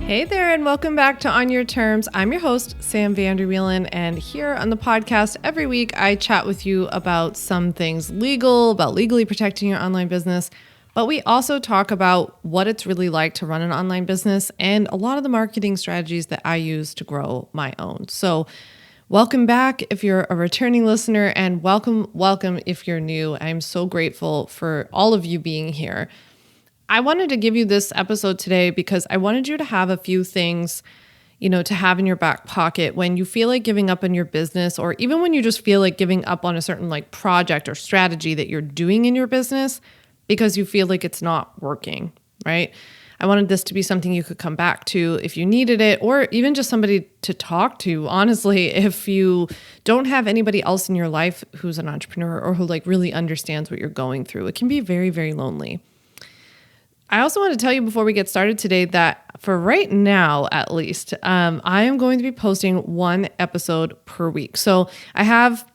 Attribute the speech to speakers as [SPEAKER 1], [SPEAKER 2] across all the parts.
[SPEAKER 1] Hey there, and welcome back to On Your Terms. I'm your host, Sam Vander, Wielen, and here on the podcast every week I chat with you about some things legal, about legally protecting your online business, but we also talk about what it's really like to run an online business and a lot of the marketing strategies that I use to grow my own. So welcome back if you're a returning listener, and welcome if you're new. I'm so grateful for all of you being here. I wanted to give you this episode today because I wanted you to have a few things, to have in your back pocket when you feel like giving up on your business, or even when you just feel like giving up on a certain project or strategy that you're doing in your business because you feel like it's not working, right? I wanted this to be something you could come back to if you needed it, or even just somebody to talk to. Honestly, if you don't have anybody else in your life who's an entrepreneur or who really understands what you're going through, it can be very, very lonely. I also want to tell you before we get started today that for right now, at least, I am going to be posting one episode per week. So I have,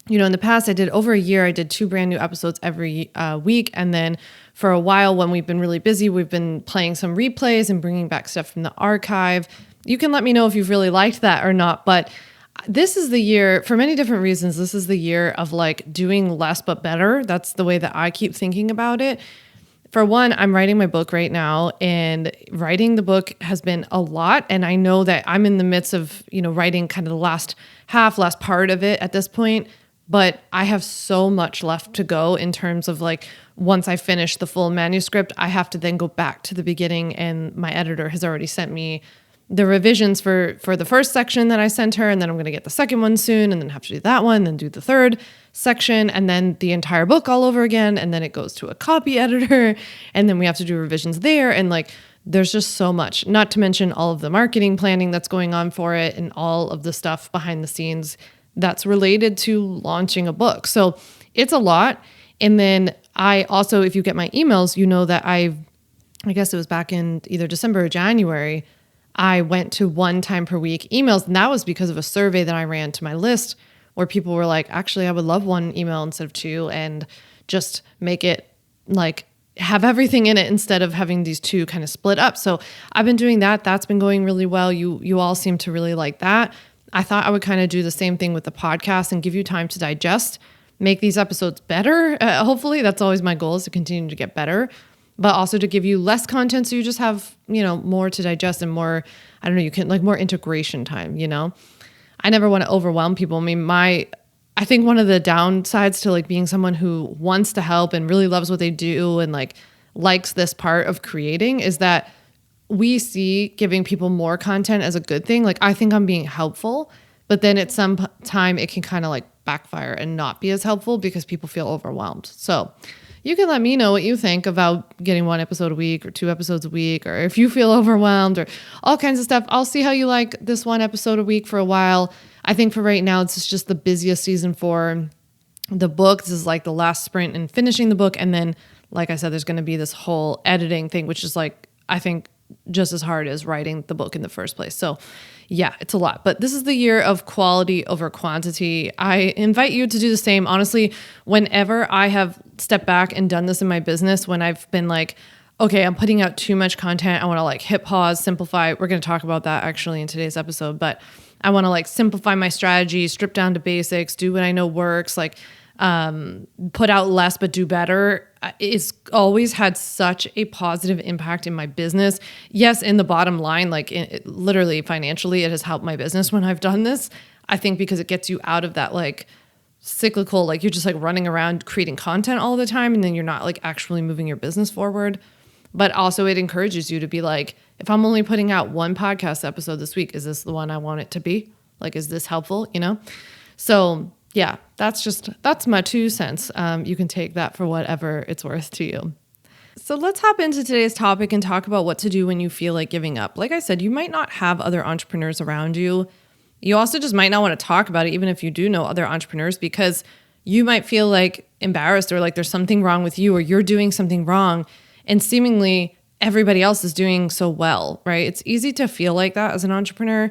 [SPEAKER 1] in the past, I did over a year, I did 2 brand new episodes every week. And then for a while, when we've been really busy, we've been playing some replays and bringing back stuff from the archive. You can let me know if you've really liked that or not. But this is the year, for many different reasons, this is the year of doing less but better. That's the way that I keep thinking about it. For one, I'm writing my book right now, and writing the book has been a lot. And I know that I'm in the midst of, writing kind of the last part of it at this point. But I have so much left to go in terms of once I finish the full manuscript, I have to then go back to the beginning. And my editor has already sent me the revisions for the first section that I sent her. And then I'm going to get the second one soon, and then have to do that one, then do the third section, and then the entire book all over again. And then it goes to a copy editor, and then we have to do revisions there. And there's just so much, not to mention all of the marketing planning that's going on for it and all of the stuff behind the scenes that's related to launching a book. So it's a lot. And then I also, if you get my emails, you know that I guess it was back in either December or January, I went to 1 time per week emails. And that was because of a survey that I ran to my list where people were like, actually, I would love 1 email instead of 2, and just make it have everything in it instead of having these 2 kind of split up. So I've been doing that. That's been going really well. You all seem to really like that. I thought I would kind of do the same thing with the podcast and give you time to digest, make these episodes better. Hopefully, that's always my goal, is to continue to get better, but also to give you less content so you just have, more to digest and more, you can more integration time, I never want to overwhelm people. I mean, I think one of the downsides to being someone who wants to help and really loves what they do and likes this part of creating is that we see giving people more content as a good thing. I think I'm being helpful, but then at some time it can kind of backfire and not be as helpful because people feel overwhelmed. So you can let me know what you think about getting 1 episode a week or 2 episodes a week, or if you feel overwhelmed or all kinds of stuff. I'll see how you like this 1 episode a week for a while. I think for right now, it's just the busiest season for the book. This is the last sprint in finishing the book. And then, like I said, there's going to be this whole editing thing, which is I think just as hard as writing the book in the first place. So yeah, it's a lot, but this is the year of quality over quantity. I invite you to do the same. Honestly, whenever I have stepped back and done this in my business, when I've been okay, I'm putting out too much content, I want to hit pause, simplify. We're going to talk about that actually in today's episode, but I want to simplify my strategy, strip down to basics, do what I know works, put out less but do better. It's always had such a positive impact in my business. Yes, in the bottom line, literally financially, it has helped my business when I've done this. I think because it gets you out of that cyclical, you're just running around creating content all the time, and then you're not actually moving your business forward. But also it encourages you to be if I'm only putting out 1 podcast episode this week, is this the one I want it to be? Is this helpful? So yeah, that's my 2 cents. You can take that for whatever it's worth to you. So let's hop into today's topic and talk about what to do when you feel like giving up. Like I said, you might not have other entrepreneurs around you. You also just might not want to talk about it, even if you do know other entrepreneurs, because you might feel embarrassed or there's something wrong with you, or you're doing something wrong, and seemingly everybody else is doing so well, right? It's easy to feel like that as an entrepreneur.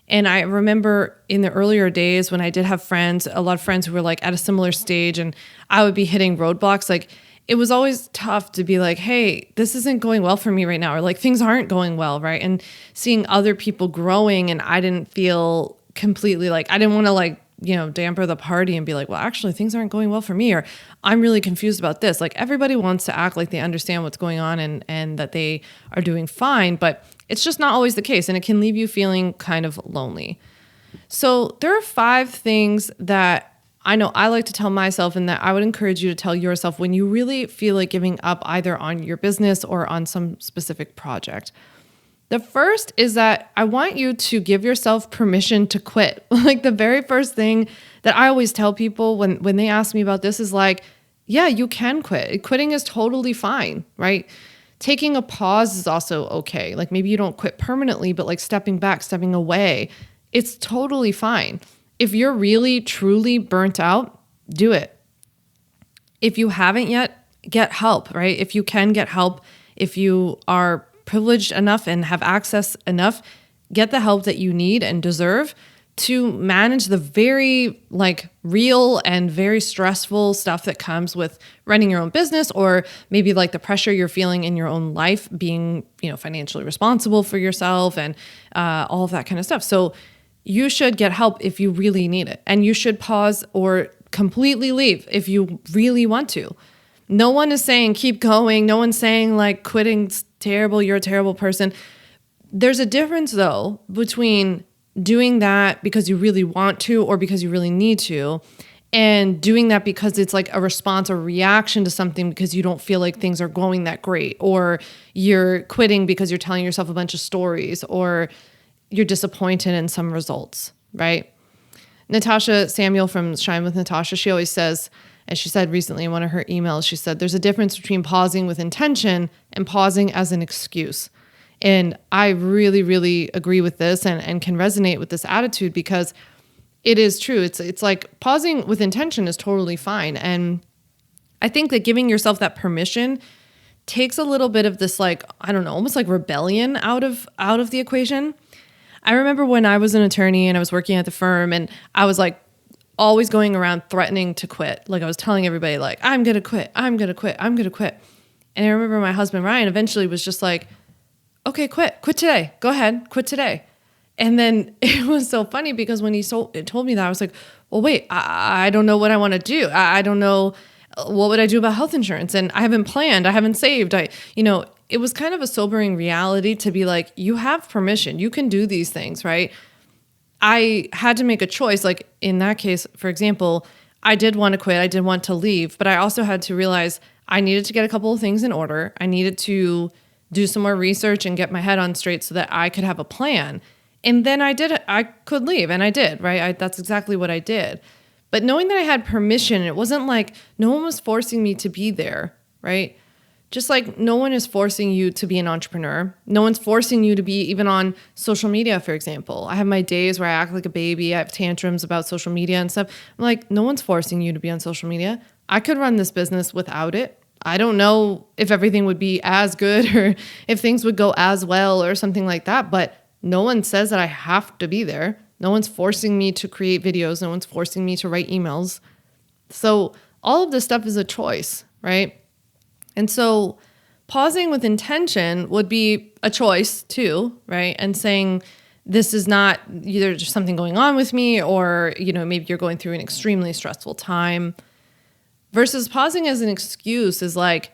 [SPEAKER 1] And I remember in the earlier days when I did have friends, a lot of friends who were at a similar stage, and I would be hitting roadblocks. it was always tough to be like, hey, this isn't going well for me right now, or like things aren't going well, right? And seeing other people growing, and I didn't feel completely like, I didn't want to like, damper the party and be like, well, actually things aren't going well for me, or I'm really confused about this. Like everybody wants to act like they understand what's going on and that they are doing fine, but it's just not always the case. And it can leave you feeling kind of lonely. So there are 5 things that I know I like to tell myself, and that I would encourage you to tell yourself when you really feel like giving up either on your business or on some specific project. The first is that I want you to give yourself permission to quit. Like the very first thing that I always tell people when they ask me about this is like, yeah, you can quit. Quitting is totally fine, right? Taking a pause is also okay. Like maybe you don't quit permanently, but like stepping back, stepping away, it's totally fine. If you're really, truly burnt out, do it. If you haven't yet, get help, right? If you can get help, if you are privileged enough and have access enough, get the help that you need and deserve to manage the very like real and very stressful stuff that comes with running your own business, or maybe like the pressure you're feeling in your own life, being, financially responsible for yourself and all of that kind of stuff. So you should get help if you really need it. And you should pause or completely leave if you really want to. No one is saying keep going. No one's saying like quitting's terrible, you're a terrible person. There's a difference though between doing that because you really want to or because you really need to, and doing that because it's like a response or reaction to something because you don't feel like things are going that great, or you're quitting because you're telling yourself a bunch of stories, or you're disappointed in some results, right? Natasha Samuel from Shine with Natasha, she always says, and she said recently in one of her emails, she said, there's a difference between pausing with intention and pausing as an excuse. And I really, really agree with this and can resonate with this attitude, because it is true. It's like pausing with intention is totally fine. And I think that giving yourself that permission takes a little bit of this, like, I don't know, almost like rebellion out of the equation. I remember when I was an attorney and I was working at the firm, and I was like always going around threatening to quit. Like I was telling everybody like, I'm going to quit. I'm going to quit. I'm going to quit. And I remember my husband, Ryan, eventually was just like, okay, quit today. Go ahead. Quit today. And then it was so funny because when he told me that, I was like, well, wait, I don't know what I want to do. I don't know. What would I do about health insurance? And I haven't planned. I haven't saved. It was kind of a sobering reality to be like, you have permission. You can do these things, right? I had to make a choice. Like in that case, for example, I did want to quit. I did want to leave, but I also had to realize I needed to get a couple of things in order. I needed to do some more research and get my head on straight so that I could have a plan. And then I could leave, and I did, right? That's exactly what I did. But knowing that I had permission, it wasn't like no one was forcing me to be there, right? Just like no one is forcing you to be an entrepreneur. No one's forcing you to be even on social media, for example. I have my days where I act like a baby. I have tantrums about social media and stuff. I'm like, no one's forcing you to be on social media. I could run this business without it. I don't know if everything would be as good or if things would go as well or something like that, but no one says that I have to be there. No one's forcing me to create videos. No one's forcing me to write emails. So all of this stuff is a choice, right? And so pausing with intention would be a choice too, right? And saying, this is not either just something going on with me, or, maybe you're going through an extremely stressful time, versus pausing as an excuse is like,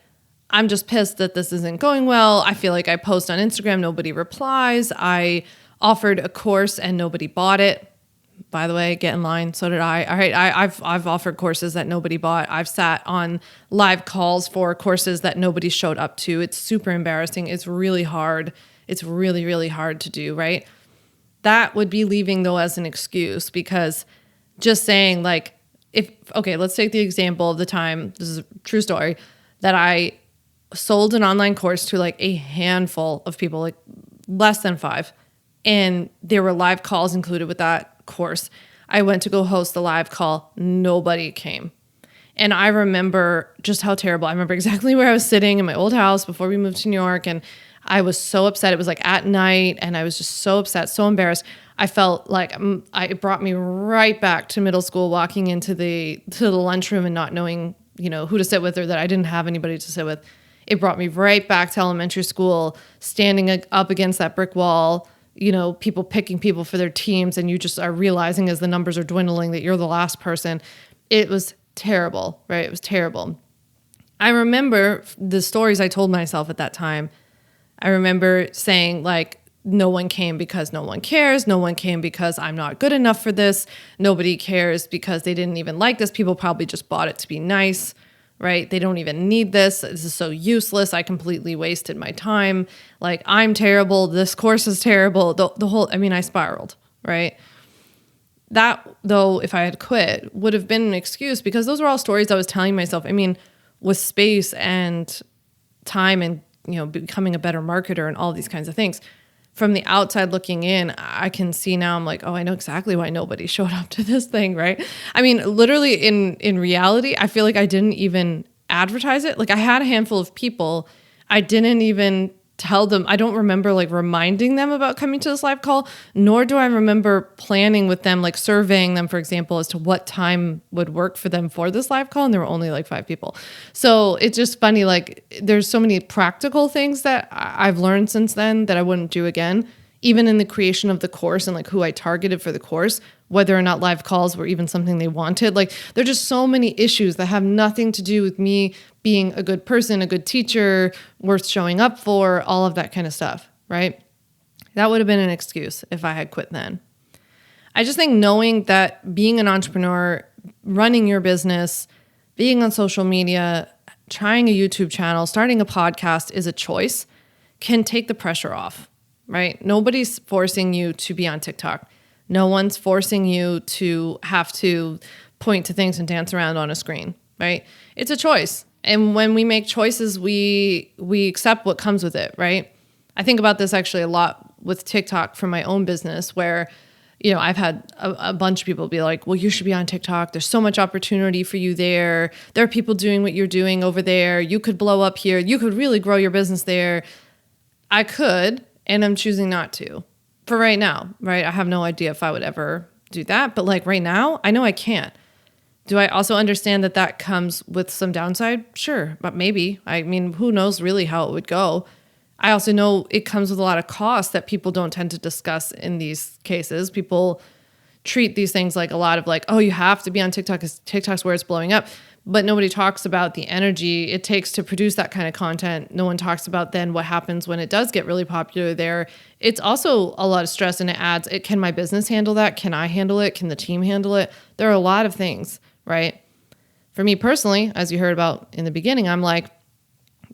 [SPEAKER 1] I'm just pissed that this isn't going well. I feel like I post on Instagram, nobody replies. I offered a course and nobody bought it. By the way, get in line. So did I. All right, I've offered courses that nobody bought. I've sat on live calls for courses that nobody showed up to. It's super embarrassing. It's really hard. It's really, really hard to do, right? That would be leaving though as an excuse, because just saying like, let's take the example of the time, this is a true story, that I sold an online course to like a handful of people, like less than 5. And there were live calls included with that course. I went to go host the live call. Nobody came. And I remember just how terrible. I remember exactly where I was sitting in my old house before we moved to New York. And I was so upset. It was like at night, and I was just so upset, so embarrassed. I felt like it brought me right back to middle school, walking into the lunchroom and not knowing who to sit with, or that I didn't have anybody to sit with. It brought me right back to elementary school, standing up against that brick wall, people picking people for their teams, and you just are realizing as the numbers are dwindling that you're the last person. It was terrible, right? It was terrible. I remember the stories I told myself at that time. I remember saying, like, no one came because no one cares. No one came because I'm not good enough for this. Nobody cares because they didn't even like this. People probably just bought it to be nice, right? They don't even need this. This is so useless. I completely wasted my time. Like, I'm terrible. This course is terrible. The whole, I spiraled, right? That, though, if I had quit, would have been an excuse, because those were all stories I was telling myself. With space and time and, becoming a better marketer and all these kinds of things. From the outside looking in, I can see now, I'm like, oh, I know exactly why nobody showed up to this thing, right? Literally in reality, I feel like I didn't even advertise it. Like, I had a handful of people. I didn't even tell them. I don't remember like reminding them about coming to this live call, nor do I remember planning with them, like surveying them, for example, as to what time would work for them for this live call. And there were only like 5 people. So it's just funny. Like, there's so many practical things that I've learned since then that I wouldn't do again, even in the creation of the course and like who I targeted for the course, whether or not live calls were even something they wanted. Like, there are just so many issues that have nothing to do with me being a good person, a good teacher, worth showing up for, all of that kind of stuff, right? That would have been an excuse if I had quit then. I just think knowing that being an entrepreneur, running your business, being on social media, trying a YouTube channel, starting a podcast is a choice, can take the pressure off, right? Nobody's forcing you to be on TikTok. No one's forcing you to have to point to things and dance around on a screen, right? It's a choice. And when we make choices, we accept what comes with it, right? I think about this actually a lot with TikTok for my own business, where, I've had a bunch of people be like, well, you should be on TikTok. There's so much opportunity for you there. There are people doing what you're doing over there. You could blow up here. You could really grow your business there. I could, and I'm choosing not to for right now, right? I have no idea if I would ever do that. But like right now, I know I can't. Do I also understand that that comes with some downside? Sure, but maybe. Who knows really how it would go? I also know it comes with a lot of costs that people don't tend to discuss in these cases. People treat these things like a lot of like, oh, you have to be on TikTok because TikTok's where it's blowing up. But nobody talks about the energy it takes to produce that kind of content. No one talks about then what happens when it does get really popular there. It's also a lot of stress, and it adds, can my business handle that? Can I handle it? Can the team handle it? There are a lot of things, right? For me personally, as you heard about in the beginning, I'm like,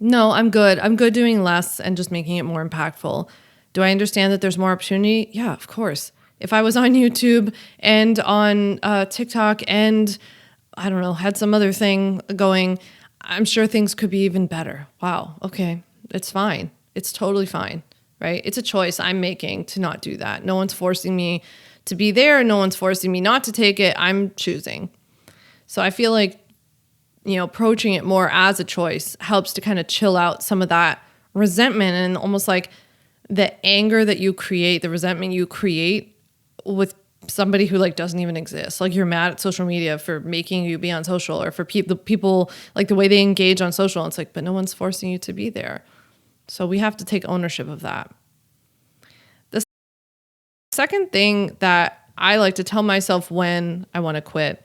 [SPEAKER 1] no, I'm good. I'm good doing less and just making it more impactful. Do I understand that there's more opportunity? Yeah, of course. If I was on YouTube and on TikTok and I don't know, had some other thing going, I'm sure things could be even better. Wow. Okay. It's fine. It's totally fine, right? It's a choice I'm making to not do that. No one's forcing me to be there. No one's forcing me not to take it. I'm choosing. So I feel like, approaching it more as a choice helps to kind of chill out some of that resentment and almost like the anger that you create, the resentment you create with somebody who like doesn't even exist. Like, you're mad at social media for making you be on social, or for people like the way they engage on social. It's like, but no one's forcing you to be there. So we have to take ownership of that. The second thing that I like to tell myself when I want to quit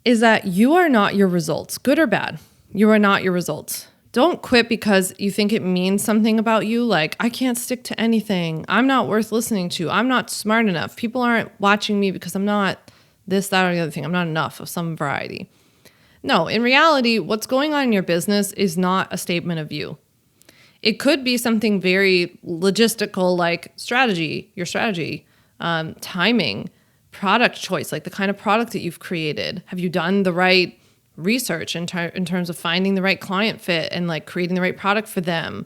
[SPEAKER 1] is that you are not your results, good or bad. You are not your results. Don't quit because you think it means something about you. Like, I can't stick to anything. I'm not worth listening to. I'm not smart enough. People aren't watching me because I'm not this, that, or the other thing. I'm not enough of some variety. No, in reality, what's going on in your business is not a statement of you. It could be something very logistical, like your strategy, timing, product choice, like the kind of product that you've created. Have you done the right research in terms of finding the right client fit and like creating the right product for them?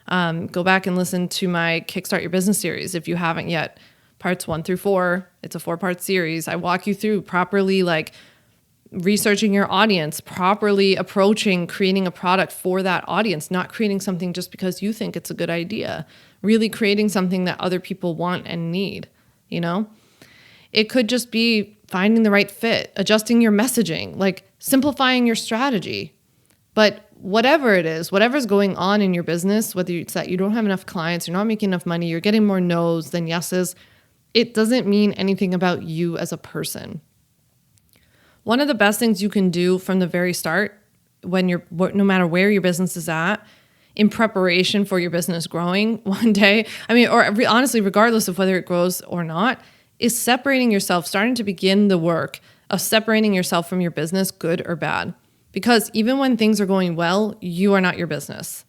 [SPEAKER 1] Go back and listen to my Kickstart Your Business series if you haven't yet. Parts 1 through 4. It's a 4-part series. I walk you through properly like researching your audience, properly approaching creating a product for that audience, not creating something just because you think it's a good idea, really creating something that other people want and need, It could just be finding the right fit, adjusting your messaging, like simplifying your strategy. But whatever it is, whatever's going on in your business, whether it's that you don't have enough clients, you're not making enough money, you're getting more no's than yeses, it doesn't mean anything about you as a person. One of the best things you can do from the very start, no matter where your business is at, in preparation for your business growing one day, honestly, regardless of whether it grows or not, is separating yourself, starting to begin the work of separating yourself from your business, good or bad. Because even when things are going well, you are not your business.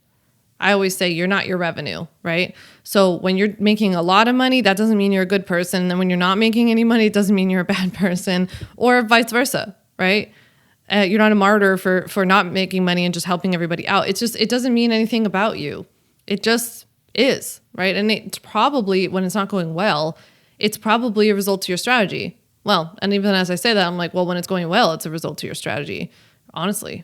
[SPEAKER 1] I always say you're not your revenue, right? So when you're making a lot of money, that doesn't mean you're a good person. And then when you're not making any money, it doesn't mean you're a bad person, or vice versa, right? You're not a martyr for not making money and just helping everybody out. It doesn't mean anything about you. It just is, right? And it's probably, when it's not going well, it's probably a result to your strategy. Well, and even as I say that, I'm like, well, when it's going well, it's a result to your strategy, honestly.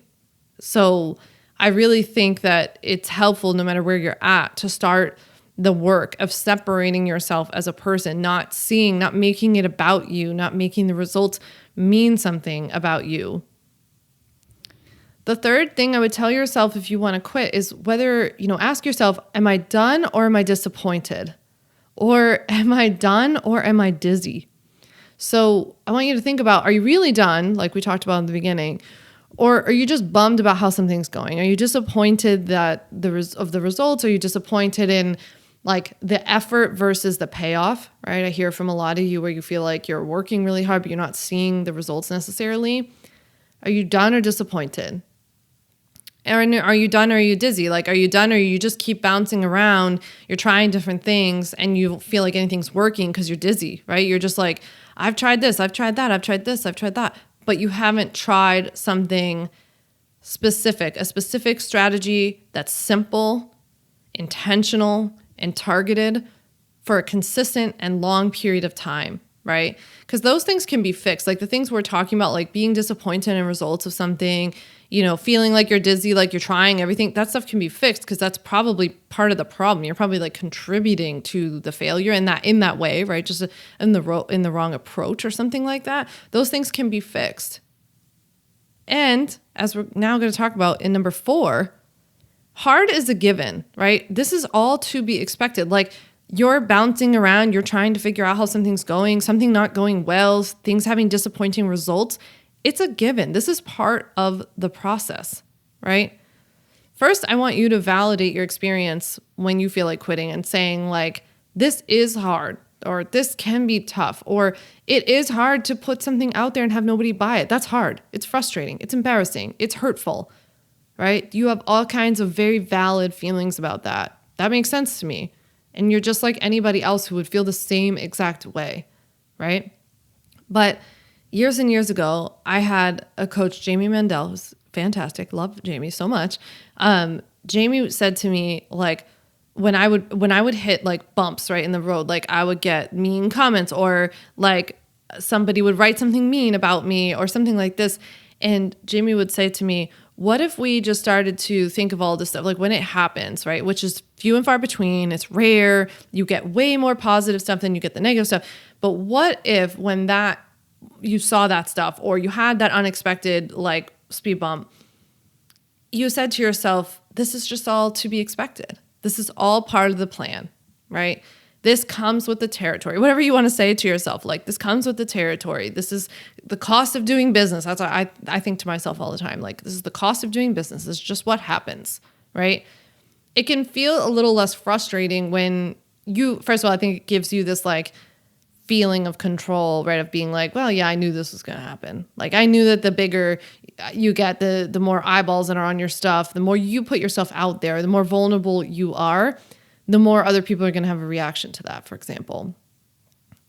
[SPEAKER 1] So I really think that it's helpful, no matter where you're at, to start the work of separating yourself as a person, not making it about you, not making the results mean something about you. The third thing I would tell yourself if you want to quit is whether, ask yourself, am I done or am I disappointed? Or am I done or am I dizzy? So I want you to think about, are you really done, like we talked about in the beginning? Or are you just bummed about how something's going? Are you disappointed that the results? Are you disappointed in like the effort versus the payoff, right? I hear from a lot of you where you feel like you're working really hard, but you're not seeing the results necessarily. Are you done or disappointed? And are you done or are you dizzy? Like, are you done or you just keep bouncing around? You're trying different things and you feel like anything's working because you're dizzy, right? You're just like, I've tried this, I've tried that, I've tried this, I've tried that. But you haven't tried something specific, a specific strategy that's simple, intentional, and targeted for a consistent and long period of time, right? Because those things can be fixed. Like the things we're talking about, like being disappointed in results of something, feeling like you're dizzy, like you're trying everything, that stuff can be fixed because that's probably part of the problem. You're probably like contributing to the failure in that way, right? Just in the wrong approach or something like that. Those things can be fixed. And as we're now going to talk about in number 4, hard is a given, right? This is all to be expected. Like you're bouncing around, you're trying to figure out how something's going, something not going well, things having disappointing results. It's a given. This is part of the process, right? First, I want you to validate your experience when you feel like quitting and saying like, this is hard, or this can be tough, or it is hard to put something out there and have nobody buy it. That's hard. It's frustrating. It's embarrassing. It's hurtful, right? You have all kinds of very valid feelings about that. That makes sense to me. And you're just like anybody else who would feel the same exact way, right? But years and years ago, I had a coach, Jamie Mandel, who's fantastic. Love Jamie so much. Jamie said to me, like, when I would hit like bumps right in the road, like I would get mean comments or like somebody would write something mean about me or something like this. And Jamie would say to me, what if we just started to think of all this stuff, like when it happens, right? Which is few and far between. It's rare. You get way more positive stuff than you get the negative stuff. But what if when you saw that stuff or you had that unexpected like speed bump, you said to yourself, this is just all to be expected. This is all part of the plan, right? This comes with the territory. Whatever you want to say to yourself, like this comes with the territory. This is the cost of doing business. That's what I think to myself all the time. Like this is the cost of doing business. It's just what happens, right? It can feel a little less frustrating when first of all, I think it gives you this like feeling of control, right? Of being like, well, yeah, I knew this was going to happen. Like I knew that the bigger you get, the more eyeballs that are on your stuff, the more you put yourself out there, the more vulnerable you are, the more other people are going to have a reaction to that, for example.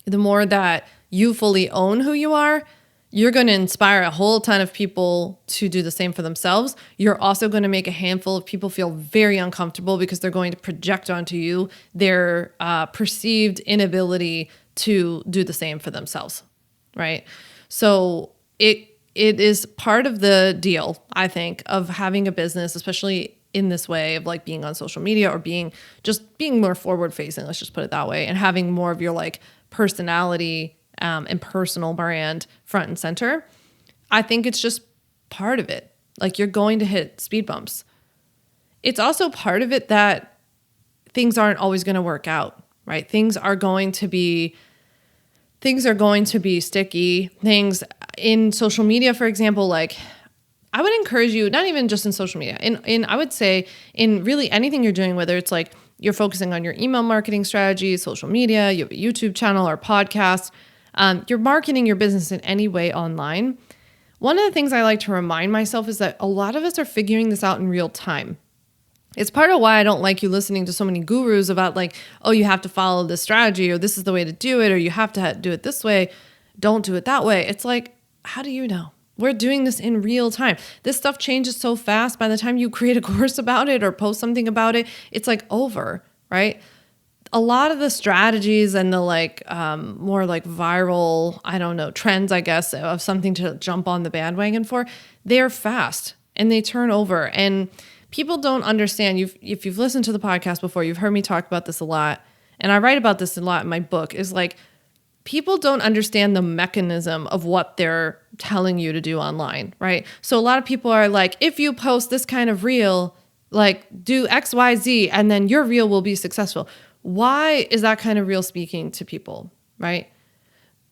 [SPEAKER 1] The more that you fully own who you are, you're going to inspire a whole ton of people to do the same for themselves. You're also going to make a handful of people feel very uncomfortable because they're going to project onto you their perceived inability to do the same for themselves, right? So it is part of the deal, I think, of having a business, especially in this way of like being on social media or being more forward facing, let's just put it that way, and having more of your like personality and personal brand front and center. I think it's just part of it. Like, you're going to hit speed bumps. It's also part of it that things aren't always going to work out, right? Things are going to be sticky. Things in social media, for example, like, I would encourage you, not even just in social media, I would say in really anything you're doing, whether it's like you're focusing on your email marketing strategy, social media, you have a YouTube channel or podcast, you're marketing your business in any way online. One of the things I like to remind myself is that a lot of us are figuring this out in real time. It's part of why I don't like you listening to so many gurus about like, oh, you have to follow this strategy, or this is the way to do it, or you have to do it this way. Don't do it that way. It's like, how do you know? We're doing this in real time. This stuff changes so fast. By the time you create a course about it or post something about it, it's like over, right? A lot of the strategies and the like more like viral, I don't know, trends, I guess, of something to jump on the bandwagon for, they're fast and they turn over. And people don't understand. If you've listened to the podcast before, you've heard me talk about this a lot. And I write about this a lot in my book, is like, people don't understand the mechanism of what they're telling you to do online, right? So a lot of people are like, if you post this kind of reel, like do X, Y, Z, and then your reel will be successful. Why is that kind of reel speaking to people, right?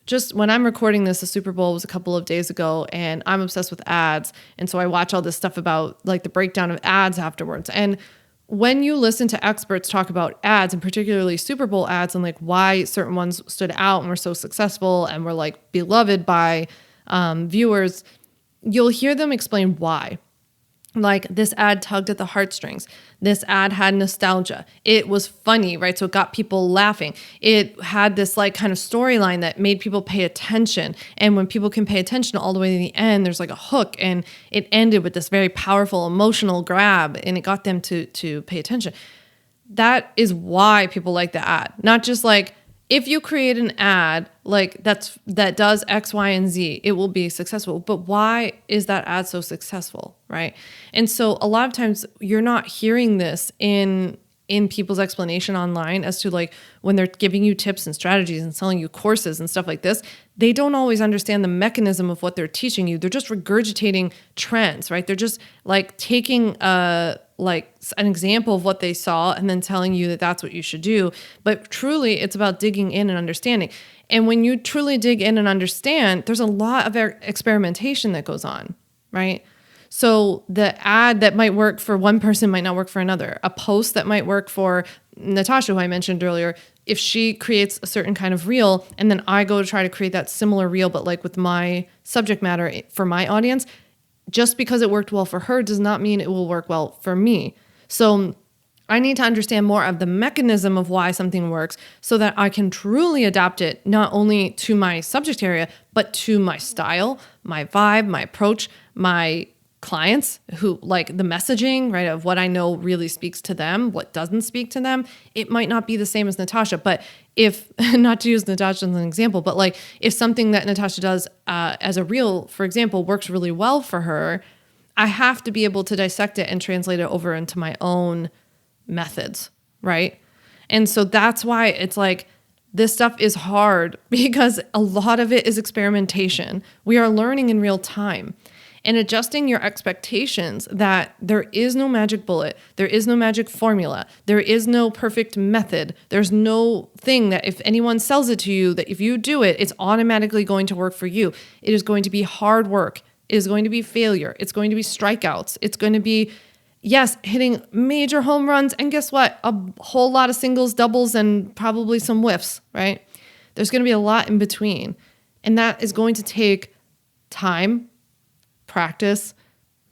[SPEAKER 1] Just when I'm recording this, the Super Bowl was a couple of days ago, and I'm obsessed with ads. And so I watch all this stuff about like the breakdown of ads afterwards. And when you listen to experts talk about ads, and particularly Super Bowl ads, and like why certain ones stood out and were so successful and were like beloved by viewers, you'll hear them explain why. Like, this ad tugged at the heartstrings. This ad had nostalgia. It was funny, right? So it got people laughing. It had this like kind of storyline that made people pay attention. And when people can pay attention all the way to the end, there's like a hook, and it ended with this very powerful emotional grab, and it got them to pay attention. That is why people like the ad. Not just like, if you create an ad like that does X, Y, and Z, it will be successful. But why is that ad so successful, right? And so a lot of times you're not hearing this in people's explanation online as to like when they're giving you tips and strategies and selling you courses and stuff like this. They don't always understand the mechanism of what they're teaching you. They're just regurgitating trends, right? They're just like taking like an example of what they saw and then telling you that that's what you should do. But truly, it's about digging in and understanding. And when you truly dig in and understand, there's a lot of experimentation that goes on, right? So the ad that might work for one person might not work for another. A post that might work for Natasha, who I mentioned earlier, if she creates a certain kind of reel and then I go to try to create that similar reel, but like with my subject matter for my audience, just because it worked well for her does not mean it will work well for me. So I need to understand more of the mechanism of why something works so that I can truly adapt it not only to my subject area, but to my style, my vibe, my approach, my clients, who like the messaging, right, of what I know really speaks to them, what doesn't speak to them. It might not be the same as Natasha, but if, not to use Natasha as an example, but like if something that Natasha does as a reel, for example, works really well for her, I have to be able to dissect it and translate it over into my own methods, right? And so that's why it's like, this stuff is hard because a lot of it is experimentation. We are learning in real time. And adjusting your expectations that there is no magic bullet, there is no magic formula, there is no perfect method, there's no thing that if anyone sells it to you, that if you do it, it's automatically going to work for you. It is going to be hard work. It is going to be failure. It's going to be strikeouts. It's going to be, yes, hitting major home runs, and guess what? A whole lot of singles, doubles, and probably some whiffs, right? There's going to be a lot in between. And that is going to take time, practice,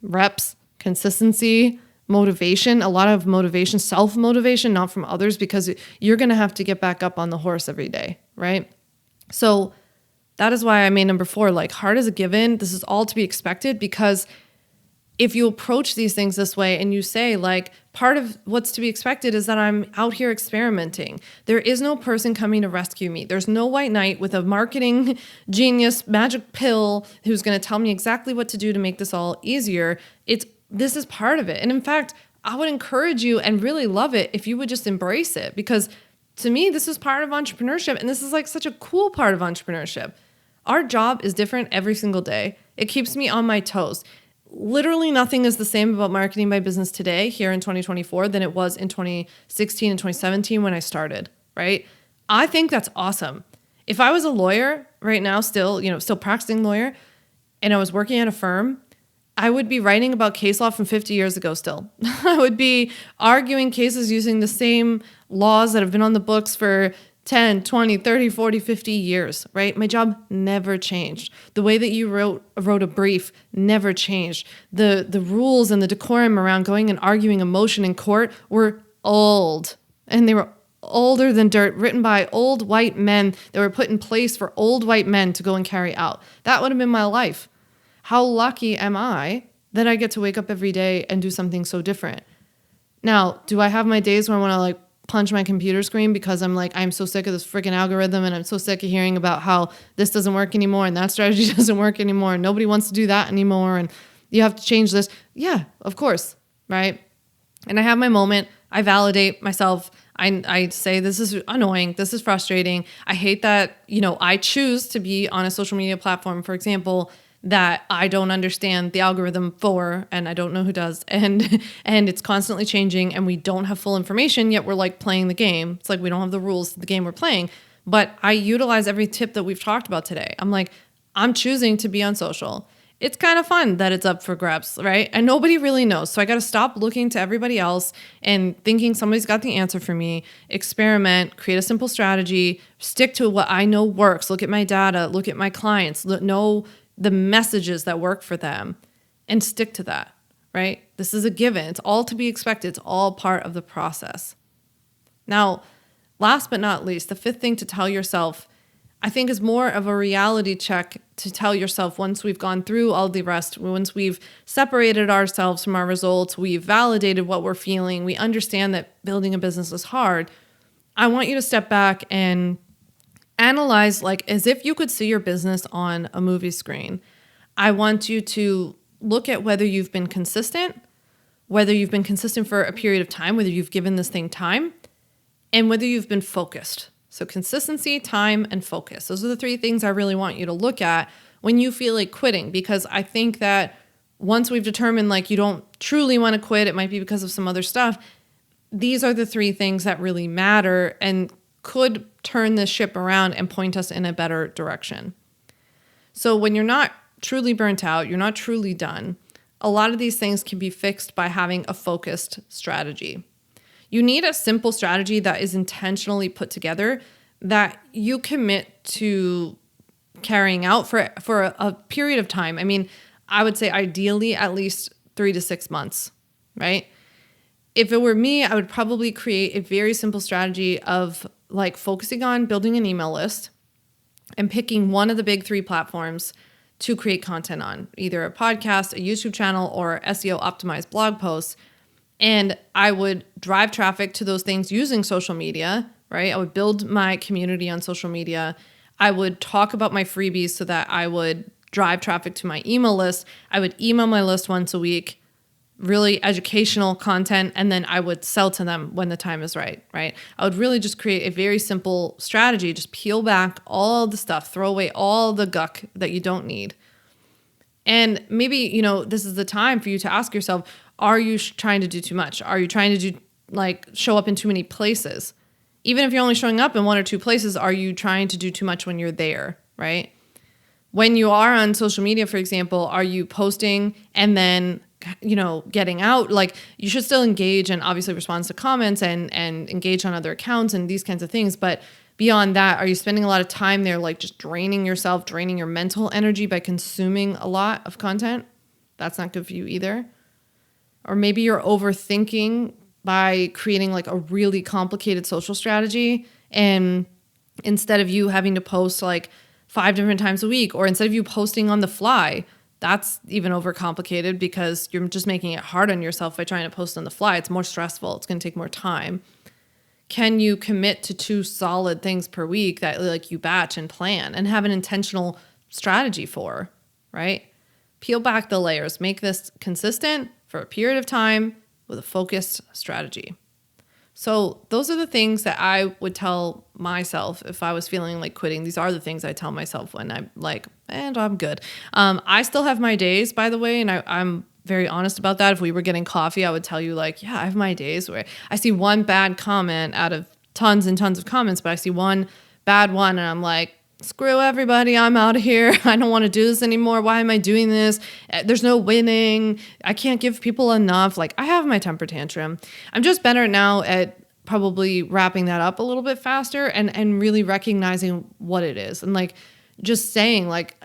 [SPEAKER 1] reps, consistency, motivation, a lot of motivation, self-motivation, not from others, because you're going to have to get back up on the horse every day, right? So that is why I made number 4, like, hard as a given. This is all to be expected, because if you approach these things this way and you say, like, part of what's to be expected is that I'm out here experimenting. There is no person coming to rescue me. There's no white knight with a marketing genius magic pill who's going to tell me exactly what to do to make this all easier. This is part of it. And in fact, I would encourage you and really love it if you would just embrace it, because To me, this is part of entrepreneurship, and this is like such a cool part of entrepreneurship. Our job is different every single day. It keeps me on my toes. Literally nothing is the same about marketing my business today here in 2024 than it was in 2016 and 2017 when I started, right? I think that's awesome. If I was a lawyer right now, still practicing lawyer, and I was working at a firm, I would be writing about case law from 50 years ago still. I would be arguing cases using the same laws that have been on the books for 10, 20, 30, 40, 50 years, right? My job never changed. The way that you wrote a brief never changed. The rules and the decorum around going and arguing a motion in court were old, and they were older than dirt, written by old white men that were put in place for old white men to go and carry out. That would have been my life. How lucky am I that I get to wake up every day and do something so different? Now, do I have my days where I want to like punch my computer screen because I'm so sick of this freaking algorithm, and I'm so sick of hearing about how this doesn't work anymore and that strategy doesn't work anymore and nobody wants to do that anymore and you have to change this? Yeah, of course, right? And I have my moment. I validate myself. I say, this is annoying. This is frustrating. I hate that, I choose to be on a social media platform, for example, that I don't understand the algorithm for, and I don't know who does. And it's constantly changing and we don't have full information, yet we're like playing the game. It's like we don't have the rules to the game we're playing. But I utilize every tip that we've talked about today. I'm like, I'm choosing to be on social. It's kind of fun that it's up for grabs, right? And nobody really knows. So I got to stop looking to everybody else and thinking somebody's got the answer for me. Experiment, create a simple strategy, stick to what I know works. Look at my data, look at my clients, know the messages that work for them and stick to that, right? This is a given. It's all to be expected. It's all part of the process. Now, last but not least, the fifth thing to tell yourself, I think, is more of a reality check to tell yourself once we've gone through all the rest, once we've separated ourselves from our results, we've validated what we're feeling, we understand that building a business is hard. I want you to step back and analyze, like as if you could see your business on a movie screen. I want you to look at whether you've been consistent, whether you've been consistent for a period of time, whether you've given this thing time, and whether you've been focused. So consistency, time, and focus. Those are the three things I really want you to look at when you feel like quitting, because I think that once we've determined like you don't truly want to quit, it might be because of some other stuff. These are the three things that really matter and could turn this ship around and point us in a better direction. So when you're not truly burnt out, you're not truly done, a lot of these things can be fixed by having a focused strategy. You need a simple strategy that is intentionally put together that you commit to carrying out for a period of time. I mean, I would say ideally at least 3 to 6 months, right? If it were me, I would probably create a very simple strategy of like focusing on building an email list and picking one of the big 3 platforms to create content on, either a podcast, a YouTube channel, or SEO optimized blog posts. And I would drive traffic to those things using social media, right? I would build my community on social media. I would talk about my freebies so that I would drive traffic to my email list. I would email my list once a week, really educational content, and then I would sell to them when the time is right? I would really just create a very simple strategy, just peel back all the stuff, throw away all the guck that you don't need. And maybe, this is the time for you to ask yourself, are you trying to do too much? Are you trying to show up in too many places? Even if you're only showing up in 1 or 2 places, are you trying to do too much when you're there, right? When you are on social media, for example, are you posting and then, getting out? Like, you should still engage and obviously respond to comments and engage on other accounts and these kinds of things. But beyond that, are you spending a lot of time there, like just draining yourself, draining your mental energy by consuming a lot of content? That's not good for you either. Or maybe you're overthinking by creating like a really complicated social strategy, and instead of you having to post like 5 different times a week, or instead of you posting on the fly, that's even overcomplicated because you're just making it hard on yourself by trying to post on the fly. It's more stressful. It's going to take more time. Can you commit to 2 solid things per week that like you batch and plan and have an intentional strategy for, right? Peel back the layers. Make this consistent for a period of time with a focused strategy. So those are the things that I would tell myself if I was feeling like quitting. These are the things I tell myself when I'm like, and I'm good. I still have my days, by the way, and I'm very honest about that. If we were getting coffee, I would tell you like, yeah, I have my days where I see one bad comment out of tons and tons of comments, but I see one bad one and I'm like, screw everybody, I'm out of here. I don't want to do this anymore. Why am I doing this? There's no winning. I can't give people enough. Like I have my temper tantrum. I'm just better now at probably wrapping that up a little bit faster and really recognizing what it is. And like just saying like,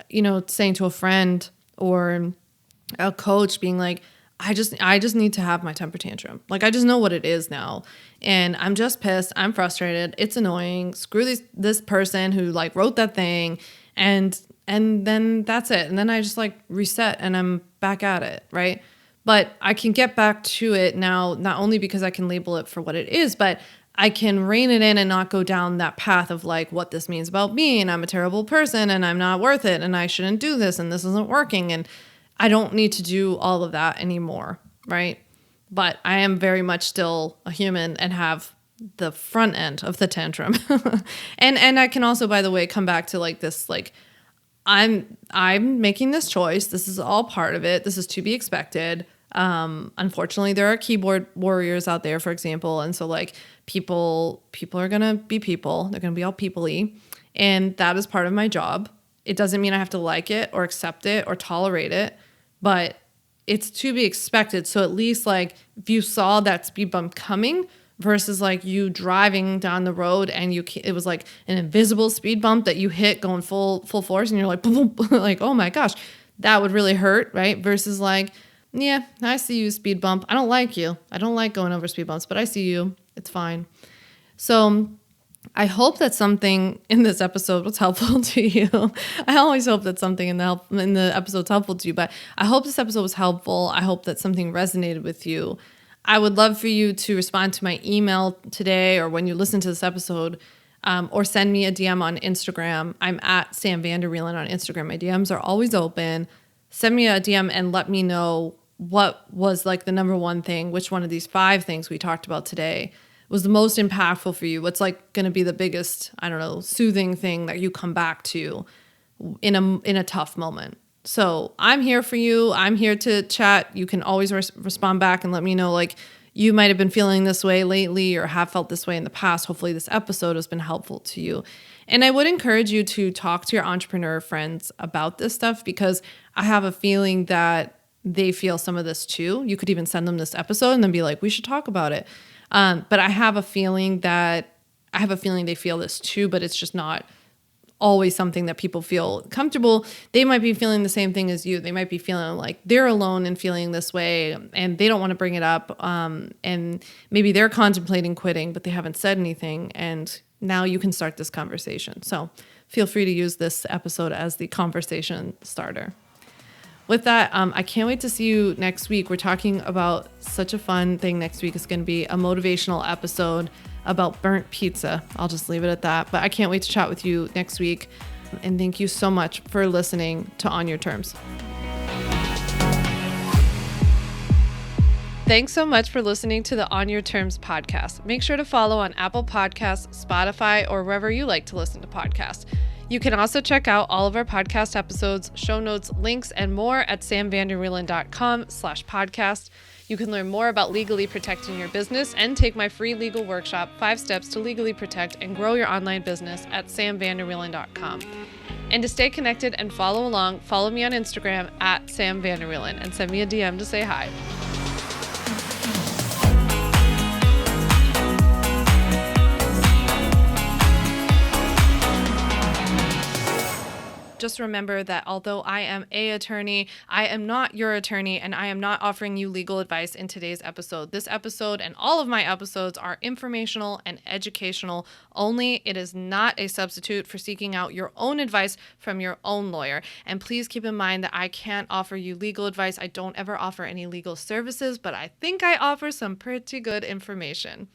[SPEAKER 1] saying to a friend or a coach being like, I just need to have my temper tantrum. Like I just know what it is now. And I'm just pissed. I'm frustrated. It's annoying. Screw this person who like wrote that thing. And then that's it. And then I just like reset and I'm back at it. Right. But I can get back to it now, not only because I can label it for what it is, but I can rein it in and not go down that path of like what this means about me. And I'm a terrible person and I'm not worth it. And I shouldn't do this. And this isn't working. And I don't need to do all of that anymore, right? But I am very much still a human and have the front end of the tantrum. and I can also, by the way, come back to like this, like I'm making this choice. This is all part of it. This is to be expected. Unfortunately, there are keyboard warriors out there, for example. And so like people are going to be people. They're going to be all people-y. And that is part of my job. It doesn't mean I have to like it or accept it or tolerate it, but it's to be expected. So at least like if you saw that speed bump coming versus like you driving down the road and it was like an invisible speed bump that you hit going full force and you're like, boom, boom, like, oh my gosh, that would really hurt, right? Versus like, yeah, I see you, speed bump. I don't like you. I don't like going over speed bumps, but I see you. It's fine. So I hope that something in this episode was helpful to you. I always hope that something in the episode's helpful to you, but I hope this episode was helpful. I hope that something resonated with you. I would love for you to respond to my email today or when you listen to this episode, or send me a DM on Instagram. I'm at Sam Vander Wielen on Instagram. My DMs are always open. Send me a DM and let me know what was like the number one thing, which one of these 5 things we talked about today was the most impactful for you. What's like going to be the biggest, I don't know, soothing thing that you come back to in a tough moment. So I'm here for you. I'm here to chat. You can always respond back and let me know like you might have been feeling this way lately or have felt this way in the past. Hopefully this episode has been helpful to you. And I would encourage you to talk to your entrepreneur friends about this stuff because I have a feeling that they feel some of this too. You could even send them this episode and then be like, we should talk about it. But I have a feeling they feel this too, but it's just not always something that people feel comfortable. They might be feeling the same thing as you. They might be feeling like they're alone in feeling this way and they don't want to bring it up. And maybe they're contemplating quitting, but they haven't said anything. And now you can start this conversation. So feel free to use this episode as the conversation starter. With that, I can't wait to see you next week. We're talking about such a fun thing next week. It's going to be a motivational episode about burnt pizza. I'll just leave it at that. But I can't wait to chat with you next week. And thank you so much for listening to On Your Terms. Thanks so much for listening to the On Your Terms podcast. Make sure to follow on Apple Podcasts, Spotify, or wherever you like to listen to podcasts. You can also check out all of our podcast episodes, show notes, links, and more at samvanderwielen.com/podcast. You can learn more about legally protecting your business and take my free legal workshop, 5 Steps to Legally Protect and Grow Your Online Business at samvanderwielen.com. And to stay connected and follow along, follow me on Instagram at samvanderwielen and send me a DM to say hi. Just remember that although I am an attorney, I am not your attorney, and I am not offering you legal advice in today's episode. This episode and all of my episodes are informational and educational only. It is not a substitute for seeking out your own advice from your own lawyer. And please keep in mind that I can't offer you legal advice. I don't ever offer any legal services, but I think I offer some pretty good information.